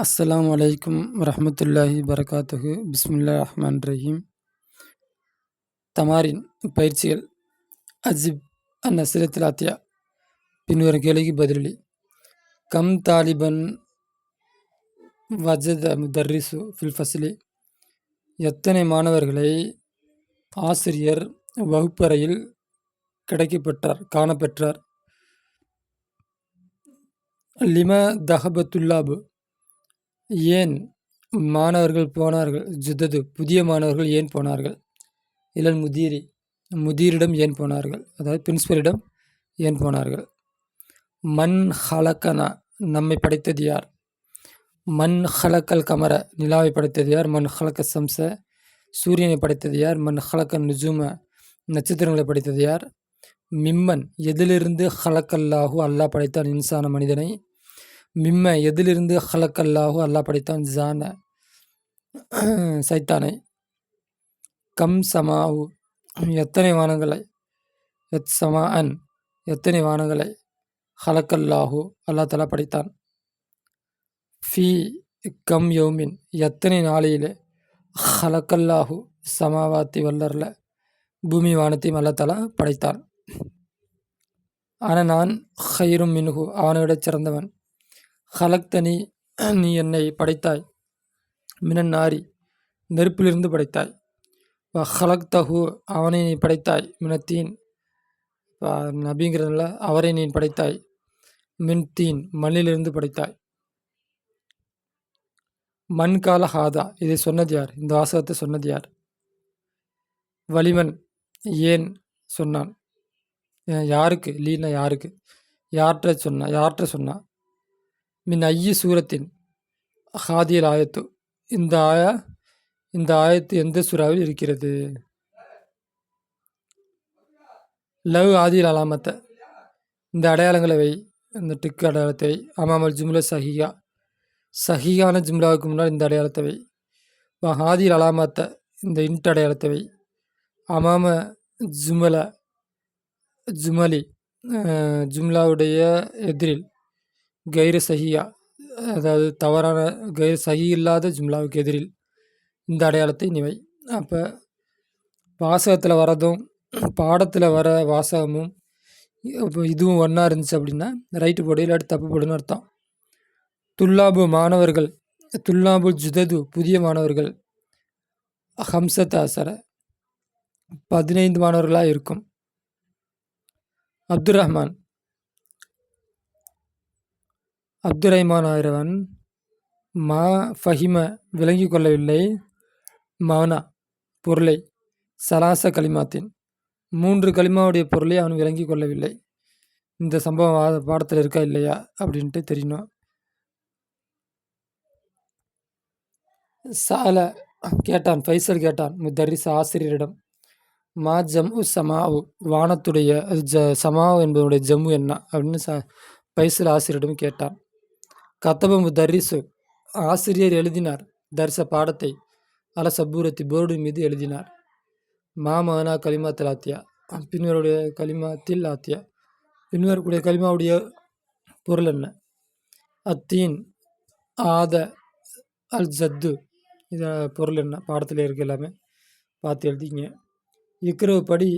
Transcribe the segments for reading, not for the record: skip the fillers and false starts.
அஸ்ஸலாமு அலைக்கும் வரஹ்மத்துல்லாஹி வரகாத்துஹு. பிஸ்மில்லாஹிர் ரஹ்மானிர் ரஹீம். தமாரின் பயிற்சிகள். அஜிப் அன் அஸ்ஸிலத்துல் ஆத்தியா. பின்வரும் கேள்விக்கு பதிலளி. கம் தாலிபன் வஜத முதர்ரிசு ஃபில் ஃபஸ்லி. எத்தனை மாணவர்களை ஆசிரியர் வகுப்பறையில் காணப்பெற்றார். லிம தஹபத்துல்லாபு. ஏன் மாணவர்கள் போனார்கள். ஜுதது புதிய மாணவர்கள் ஏன் போனார்கள். இலல் முதீரி முதீரிடம் ஏன் போனார்கள், அதாவது பிரின்சிபலிடம் ஏன் போனார்கள். மன் ஹலக்கனா நம்மை படைத்தது யார். மன் ஹலக்கல் கமர நிலாவை படைத்தது யார். மன் ஹலக்க சம்ச சூரியனை படைத்தது யார். மன் ஹலக்க நுஜும நட்சத்திரங்களை படைத்தது யார். மிம்மன் எதிலிருந்து ஹலக்கல்லாஹு அல்லாஹ் படைத்தான் இன்சான மனிதனை. மிம்ம எதிலிருந்து ஹலக்கல்லாஹு அல்லாஹ் படைத்தான் ஜான சைத்தானை. கம் சமாவு எத்தனை வானங்களை. எத் சமா அன் எத்தனை வானங்களை. ஹலக்கல்லாஹு அல்லா தலா படைத்தான். ஃபி கம் யௌமின் எத்தனை நாளையிலே. ஹலக்கல்லாஹு சமாவாத்தி வல்லர்ல பூமி வானத்தையும் அல்லா தலா படைத்தான். ஆனால் நான் ஹைரும் மின்ஹு அவனை விட சிறந்தவன். ஹலக்தனி நீ என்னை படைத்தாய். மினன் நாரி நெருப்பிலிருந்து படைத்தாய். ஹலக்தஹு அவனை நீ படைத்தாய். மினத்தீன் நபிங்கிறதுல அவரை நீ படைத்தாய். மின் தீன் மண்ணிலிருந்து படைத்தாய். மண் கால ஹாதா இதை சொன்னது யார். இந்த வாசகத்தை சொன்னது யார். வலிமன் ஏன் சொன்னான். யாருக்கு. லீனா யாருக்கு. யார்கிட்ட சொன்னா. மின் ஐய சூரத்தின் ஹாதியல் ஆயத்து இந்த ஆயத்து எந்த சூறாவில் இருக்கிறது. லவ் ஆதியில் அலாமத்தை இந்த அடையாளங்களை வை. இந்த டிக்கு அடையாளத்தை வை. அமாமல் ஜும்லா சஹியான ஜும்லாவுக்கு முன்னால் இந்த அடையாளத்தை வை. ஹாதியில் அலாமத்தை இந்த இன்ட் அடையாளத்தை வை. அமாம ஜுமலி ஜும்லாவுடைய எதிரில் கைர சஹியா அதாவது தவறான கைர சஹி இல்லாத ஜும்லாவுக்கு எதிரில் இந்த அடையாளத்தை நிவை. அப்போ வாசகத்தில் வரதும் பாடத்தில் வர வாசகமும் இப்போ இதுவும் ஒன்றா இருந்துச்சு அப்படின்னா ரைட்டு போடு, இல்லாட்டி தப்பு போடுன்னு அர்த்தம். துல்லாபு மாணவர்கள். துல்லாபு ஜுதது புதிய மாணவர்கள். ஹம்சத் அசர 15 மாணவர்களாக இருக்கும். அப்துர் ரஹ்மான் ஆயிரவன். மா ஃபஹிம விளங்கி கொள்ளவில்லை. மவனா பொருளை. சலாச கலிமாத்தின் 3 கலிமாவுடைய பொருளை அவன் விளங்கி கொள்ளவில்லை. இந்த சம்பவம் பாடத்தில் இருக்கா இல்லையா அப்படின்ட்டு தெரியணும். சால கேட்டான், ஃபைசல் கேட்டான் முத்தரிஸ் ஆசிரியரிடம். மா ஜம்மு சமாவு வானத்துடைய சமாவு என்பதனுடைய ஜம்மு என்ன அப்படின்னு ஃபைசல் ஆசிரியரிடம் கேட்டான். கத்தப முத்தரிசு ஆசிரியர் எழுதினார். தரிச பாடத்தை அல சபூரத்தி போர்டு மீது எழுதினார். மாமனா கலிமாத்தில் ஆத்தியா பின்வருடைய கலிமாத்தில் ஆத்தியா பின்வரக்கூடிய கலிமாவுடைய பொருள் என்ன. அத்தீன் ஆத அல் ஜத்து இதை பொருள் என்ன. பாடத்தில் இருக்க எல்லாமே பார்த்து எழுதிங்க. இக்ரவு படி.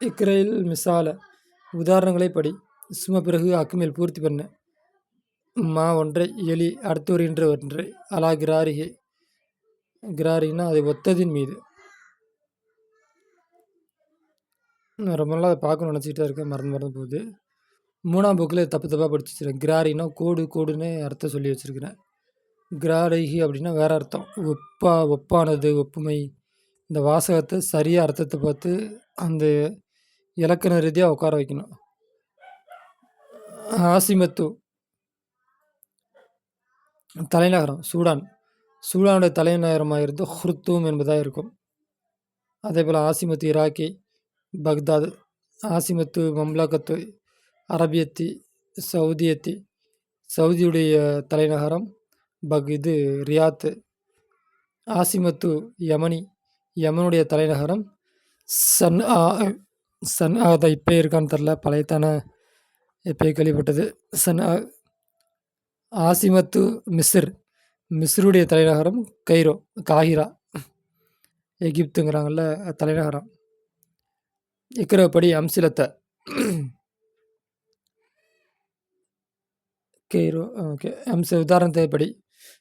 இக்ரையில் மிசால உதாரணங்களை படி. சும்மா பிறகு அக்குமேல் பூர்த்தி பண்ண. மா ஒன்றை எலி அடுத்து வருகின்ற ஒன்றை. அலா கிராரிகே கிராரின்னா அதை ஒத்ததின் மீது. ரொம்ப நாளாக அதை பார்க்கணும்னு நினச்சிக்கிட்டே இருக்கேன், மறந்து போகுது. 3ஆம் புக்கில் தப்பாக படிச்சு வச்சுருக்கேன். கிராரின்னா கோடுன்னு அர்த்தம் சொல்லி வச்சுருக்கிறேன். கிராரிகி அப்படின்னா வேறு அர்த்தம். ஒப்பானது ஒப்புமை. இந்த வாசகத்தை சரியாக அர்த்தத்தை பார்த்து அந்த இலக்கண ரீதியாக உட்கார வைக்கணும். ஆசிமத்து தலைநகரம். சூடானுடைய தலைநகரமாக இருந்து ஹுர்தூம் என்பதாக இருக்கும். அதே போல் ஆசிமத்து ஈராக்கி பக்தாது. ஆசிமத்து மம்லக்கத்து அரபியத்தி சவுதியுடைய தலைநகரம் இது ரியாத்து. ஆசிமத்து யமனுடைய தலைநகரம் சன்ஆ அதை இப்போ இருக்கான்னு தெரில, பழையத்தான எப்போ கேள்விப்பட்டது. ஆசிமத்து மிஸ்ர் மிஸ்ருடைய தலைநகரம் கைரோ, காஹிரா, எகிப்துங்கிறாங்கல்ல தலைநகரம். இக்கரப்படி அம்சிலத்தை கைரோ. ஓகே, உதாரணத்தை படி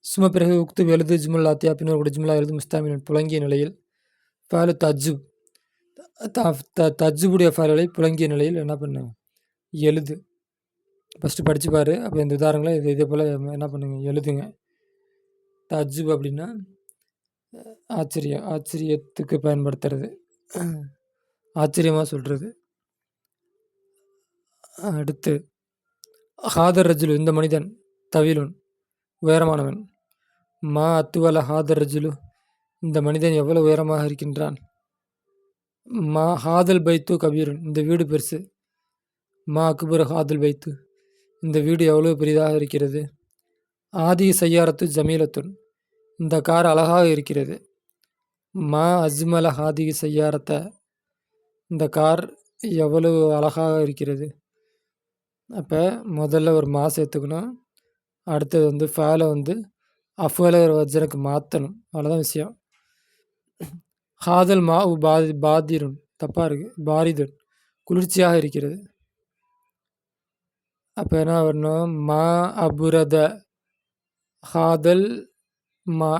சும பிறகு உக்து எழுது ஜுமுல்லா ஆத்தியா பின்னர் கூட ஜுமுல்லா எழுது முஸ்தாமின் புழங்கிய நிலையில் ஃபேலு தஜ்ஜுப் தஜ்ஜுபுடைய ஃபேல்களை புழங்கிய நிலையில் என்ன பண்ணு எழுது. ஃபஸ்ட்டு படித்து பாரு. அப்போ இந்த உதாரணங்களை இதே போல் என்ன பண்ணுங்க எழுதுங்க. தஜ்ஜுப் அப்படின்னா ஆச்சரியத்துக்கு பயன்படுத்துறது, ஆச்சரியமாக சொல்கிறது. அடுத்து ஹாதர் ரஜுலு, இந்த மனிதன் தவிலுன் உயரமானவன். மா அத்துவல ஹாதர் ரஜுலு, இந்த மனிதன் எவ்வளவு உயரமாக இருக்கின்றான். மா ஹாதல் பைத்து கபீருன், இந்த வீடு பெருசு. மா அக்பர் ஹாதல் பைத்து, இந்த வீடு எவ்வளவு பெரிதாக இருக்கிறது. ஆதி சையாரத்து ஜமீலத்துன், இந்த கார் அழகாக இருக்கிறது. மா அஜ்மல ஹாதி சையாரத்தை, இந்த கார் எவ்வளவு அழகாக இருக்கிறது. அப்போ முதல்ல ஒரு மா சேர்த்துக்கணும். அடுத்தது ஃபேலை அஃபல வஜனுக்கு மாற்றணும். அவ்வளோதான் விஷயம். ஹாதல் மா பாதிருன், தப்பாக இருக்குது. பாரிதுன், குளிர்ச்சியாக இருக்கிறது. அப்போ என்ன வரணும், மா அபுரத ஹாதல் மா.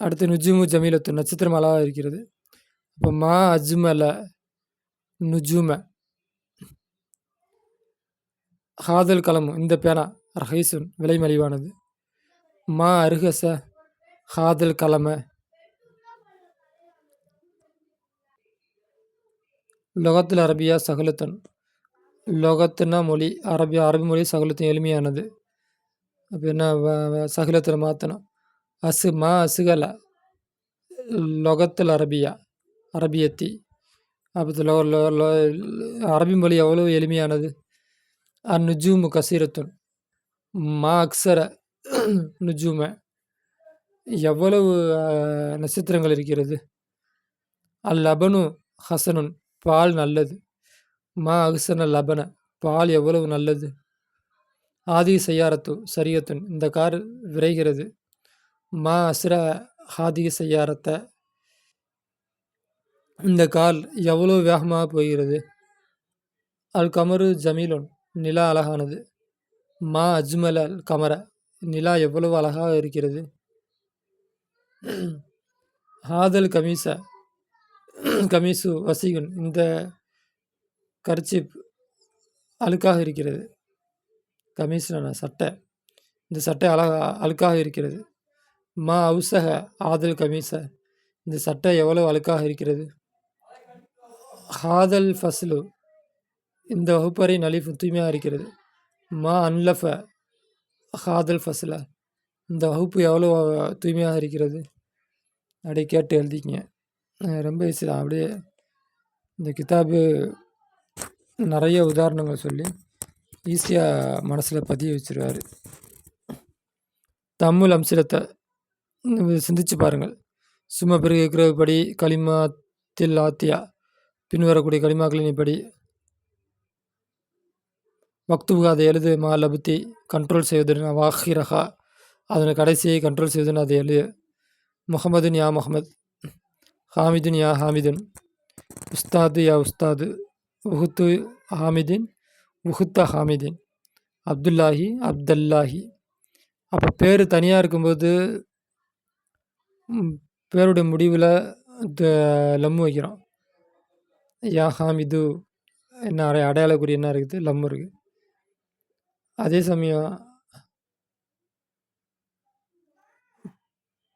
அடுத்து நுஜுமு ஜமீலத்து, நட்சத்திரம் அழகாக இருக்கிறது. அப்போ மா அஜ்மல நுஜும. ஹாதல் கலமு, இந்த பேனா ரஹீசுன், விலை மலிவானது. மா அருகச ஹாதல் கலம. லொகத்தில் அரபியா சகலுத்தன், லொகத்துனா மொழி, அரபி மொழி, சகலுத்தன் எளிமையானது. அப்போ என்ன சகலத்தில் மாற்றணும். மா அசுகல லொகத்தில் அரபியா அரபியத்தி. அப்போ அரபி மொழி எவ்வளவு எளிமையானது. அந்நுஜூமு கசீரத்துன், மா அக்சர நுஜூம, எவ்வளவு நட்சத்திரங்கள் இருக்கிறது. அல்லபனு ஹசனுன், பால் நல்லது. மா அகுசன லபன, பால் எவ்வளவு நல்லது. ஆதி செய்யாரத்து சரியத்துன், இந்த கார் விரைகிறது. மா அஸ்ர ஹாதி செய்யாரத்தை, இந்த கார் எவ்வளவு வேகமாக போகிறது. அல் கமரு ஜமீலுன், நிலா அழகானது. மா அஜ்மல் அல் கமர, நிலா எவ்வளவு அழகாக இருக்கிறது. ஹாதல் கமீசு வசீகன், இந்த கர்ச்சிப் அழுக்காக இருக்கிறது. கமீஸ்னா சட்டை, இந்த சட்டை அழுக்காக இருக்கிறது. மா அவுசக ஆதல் கமீச, இந்த சட்டை எவ்வளவு அழுக்காக இருக்கிறது. ஹாதல் ஃபஸ்லு, இந்த வகுப்பறை நலிஃபு தூய்மையாக இருக்கிறது. மா அன்லஃப ஹாதல் ஃபஸ்ல, இந்த வகுப்பு எவ்வளோ தூய்மையாக இருக்கிறது. அப்படியே கேட்டு எழுதிக்கிங்க. ரொம்ப ஈஸி தான். அப்படியே இந்த கிதாபு நிறைய உதாரணங்கள் சொல்லி ஈஸியாக மனசில் பதிய வச்சுருவார். தமிழ் அம்சிலத்தை சிந்திச்சு பாருங்கள். சும்மா பிறகு இருக்கிறபடி களிமாத்தில் ஆத்தியா, பின்வரக்கூடிய களிமாக்களின் இப்படி வக்துபு, அதை எழுது. மா லபுத்தி, கண்ட்ரோல் செய்வதுன்னு. வாஹிரஹா, அதனை கடைசியை கண்ட்ரோல் செய்வதுன்னு அதை எழுது. முகமதுன் யா முகமது, ஹாமிதுன் யா ஹாமிதுன், உஸ்தாது யா உஸ்தாது, உஹுத்து ஹாமிதின் உஹுத்த ஹாமிதின், அப்துல்லாஹி அப்தல்லாஹி. அப்போ பேர் தனியாக இருக்கும்போது பேருடைய முடிவில் லம்மு வைக்கிறோம். யா ஹாமிது, என்ன அடையாளக்குறி என்ன இருக்குது, லம்மு இருக்குது. அதே சமயம்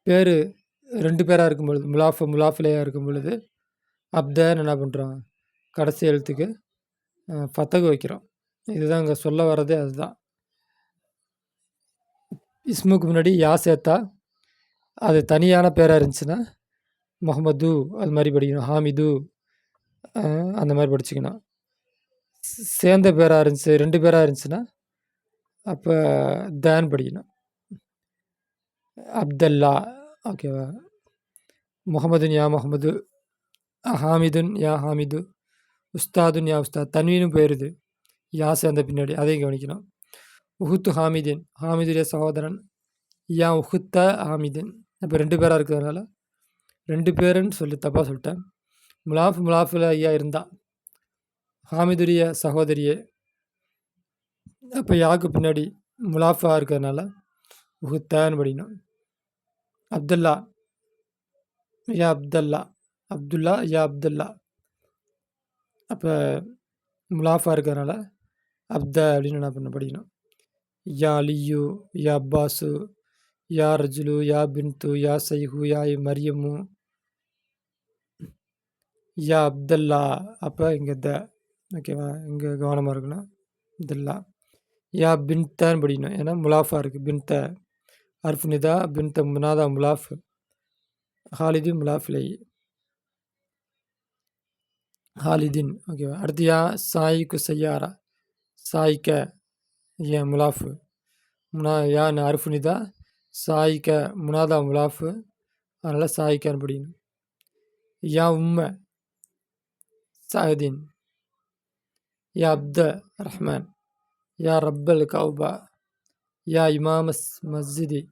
பேர் ரெண்டு பேராக இருக்கும் பொழுது, முலாஃபிலையாக இருக்கும் பொழுது அப்தன்னு என்ன பண்ணுறோம், கடைசி எழுத்துக்கு ஃபத்தகு வைக்கிறோம். இதுதான் இங்கே சொல்ல வர்றதே அதுதான். இஸ்முக்கு முன்னாடி யா சேர்த்தா அது தனியான பேராக இருந்துச்சுன்னா முகமது அது மாதிரி படிக்கணும். ஹாமிது அந்த மாதிரி படிச்சுக்கணும். சேர்ந்த பேராக இருந்துச்சு, ரெண்டு பேராக இருந்துச்சுன்னா அப்போ தான் படிக்கணும். அப்தல்லா, ஓகேவா. முகமதுன் யா முகமது, ஹாமிதுன் யா ஹாமிது, உஸ்தாதுன் யா உஸ்தாத். தன்வீனும் போயிடுது யா சேர்ந்த பின்னாடி, அதையும் கவனிக்கணும். உஹுத்து ஹாமிதின், ஹாமிதுடைய சகோதரன். யா உஹுத்த ஆமிதின். இப்போ 2 பேராக இருக்கிறதுனால 2 பேருன்னு சொல்லி தப்பாக சொல்லிட்டேன். முலாஃபில் ஐயா இருந்தா. ஹாமிதுடைய சகோதரியே. அப்போ யாக்கு பின்னாடி முலாஃபா இருக்கிறதுனால உஹுத்தான்னு படிக்கணும். அப்துல்லா யா அப்துல்லா. அப்துல்லா யா அப்துல்லா. அப்போ முலாஃபா இருக்கிறதுனால அப்த அப்படின்னு என்ன பண்ண படிக்கணும். யா அலியு யா அப்பாஸு யா ரஜுலு யா பின்து யா சைஹு யா மரியமு யா அப்தல்லா. அப்போ இங்கே ஓகேவா, இங்கே கவனமாக இருக்கணும். அப்துல்லா யா பின்தன்னு படிக்கணும். ஏன்னா முலாஃபா இருக்குது. பின்த அர்ஃபுனிதா பின்த முனாதா முலாஃப் ஹாலிதி முலாஃபிலை ஹாலிதின். ஓகேவா. அடுத்து யா சாயிக்கு செய்யாரா. சாய்க்க ஏன் முலாஃபு யா அர்ஃபுனிதா சாய்க்க முனாதா முலாஃபு, அதனால் சாய்க்கான்னு படிக்கணும். யா உம்ம சாஹிதீன். யா அப்த ரஹ்மான். யா ரப்பல் கௌபா. யா இமாம் மஸ்ஜிதி.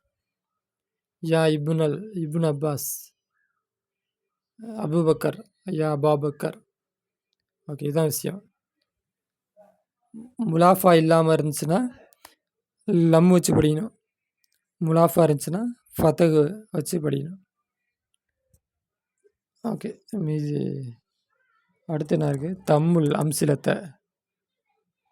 யா இபுன் அப்பாஸ். அபுபக்கர் யா அபாபக்கர். ஓகே, இதுதான் விஷயம். முலாஃபா இல்லாமல் இருந்துச்சுன்னா லம் வச்சு படிக்கணும். முலாஃபா இருந்துச்சுன்னா ஃபத்தகு வச்சு படிக்கணும். ஓகே, மீதி அடுத்து என்ன இருக்குது? தம்முல் அம்சிலத்தை